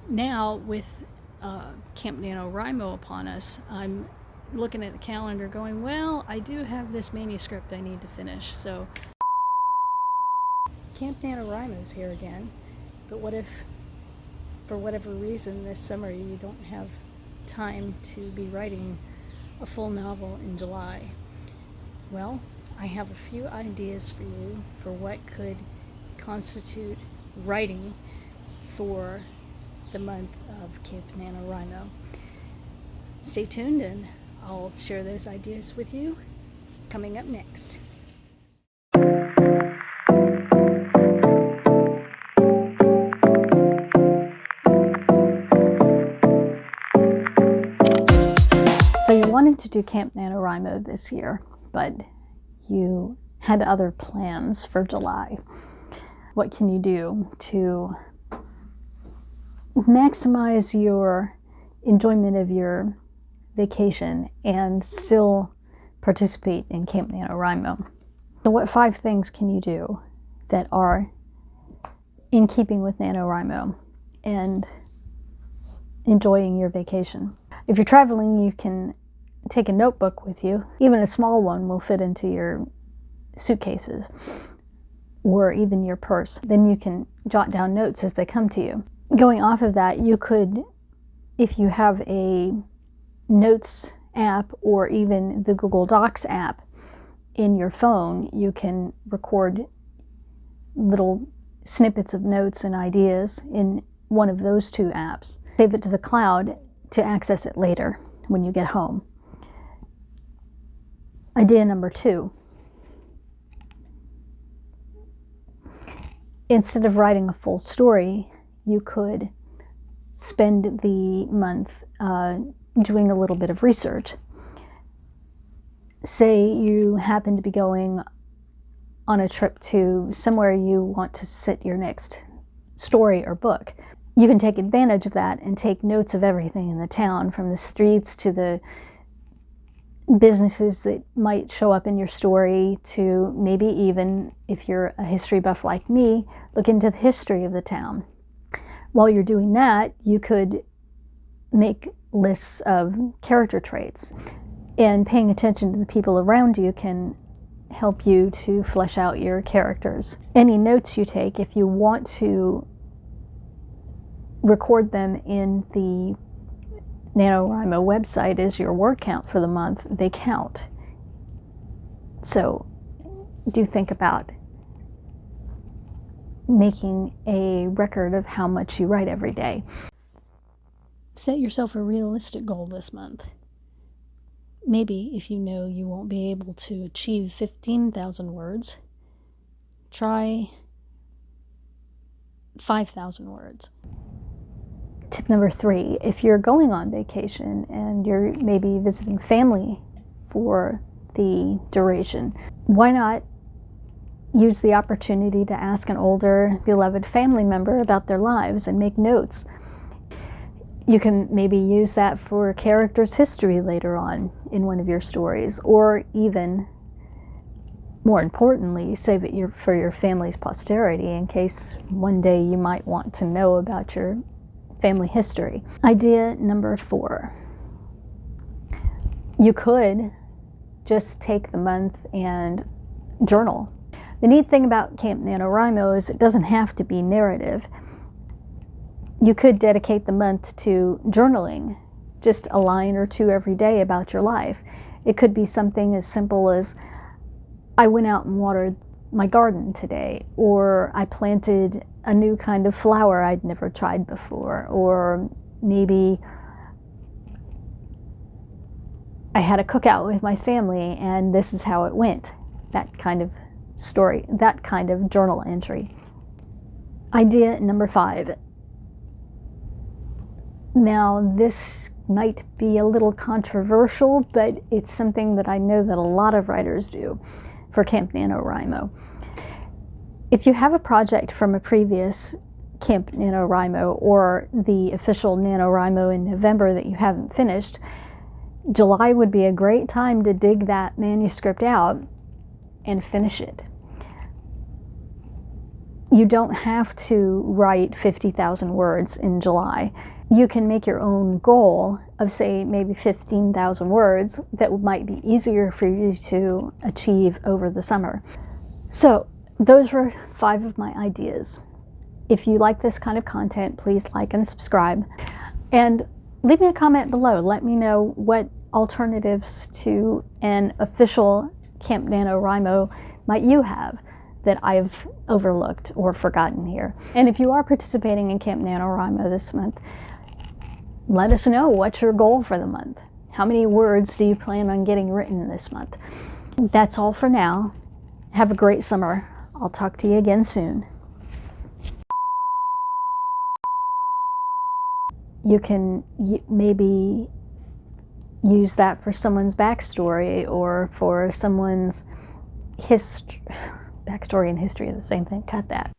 Now, with Camp Nanowrimo upon us, I'm looking at the calendar going, well, I do have this manuscript I need to finish, so Camp Nanowrimo is here again. But what if, for whatever reason, this summer you don't have time to be writing a full novel in July? Well, I have a few ideas for you for what could constitute writing for the month of Camp Nanowrimo. Stay tuned and I'll share those ideas with you coming up next. So you wanted to do Camp Nanowrimo this year, but you had other plans for July. What can you do to maximize your enjoyment of your vacation and still participate in Camp Nanowrimo? So what 5 things can you do that are in keeping with NaNoWriMo and enjoying your vacation? If you're traveling, you can take a notebook with you. Even a small one will fit into your suitcases or even your purse. Then you can jot down notes as they come to you. Going off of that, you could, if you have a notes app or even the Google Docs app in your phone, you can record little snippets of notes and ideas in one of those 2 apps. Save it to the cloud to access it later when you get home. Idea number 2. Instead of writing a full story, you could spend the month doing a little bit of research. Say you happen to be going on a trip to somewhere you want to sit your next story or book. You can take advantage of that and take notes of everything in the town, from the streets to the businesses that might show up in your story, to maybe even, if you're a history buff like me, look into the history of the town. While you're doing that, you could make lists of character traits, and paying attention to the people around you can help you to flesh out your characters. Any notes you take, if you want to record them in the NaNoWriMo website as your word count for the month, they count. So do think about making a record of how much you write every day. Set yourself a realistic goal this month. Maybe if you know you won't be able to achieve 15,000 words, try 5,000 words. Tip number 3, if you're going on vacation and you're maybe visiting family for the duration, why not use the opportunity to ask an older, beloved family member about their lives and make notes? You can maybe use that for a character's history later on in one of your stories, or even, more importantly, save it for your family's posterity in case one day you might want to know about your family history. Idea number 4. You could just take the month and journal. The neat thing about Camp Nanowrimo is it doesn't have to be narrative. You could dedicate the month to journaling, just a line or 2 every day about your life. It could be something as simple as, I went out and watered my garden today, or I planted a new kind of flower I'd never tried before, or maybe I had a cookout with my family and this is how it went. That kind of story, that kind of journal entry. Idea number 5. Now, this might be a little controversial, but it's something that I know that a lot of writers do for Camp Nanowrimo. If you have a project from a previous Camp Nanowrimo or the official NaNoWriMo in November that you haven't finished, July would be a great time to dig that manuscript out and finish it. You don't have to write 50,000 words in July. You can make your own goal of, say, maybe 15,000 words that might be easier for you to achieve over the summer. So those were 5 of my ideas. If you like this kind of content, please like and subscribe. And leave me a comment below. Let me know what alternatives to an official Camp Nanowrimo might you have that I've overlooked or forgotten here. And if you are participating in Camp Nanowrimo this month, let us know what's your goal for the month. How many words do you plan on getting written this month? That's all for now. Have a great summer. I'll talk to you again soon. You can maybe use that for someone's backstory or for someone's history. Backstory and history are the same thing. Cut that.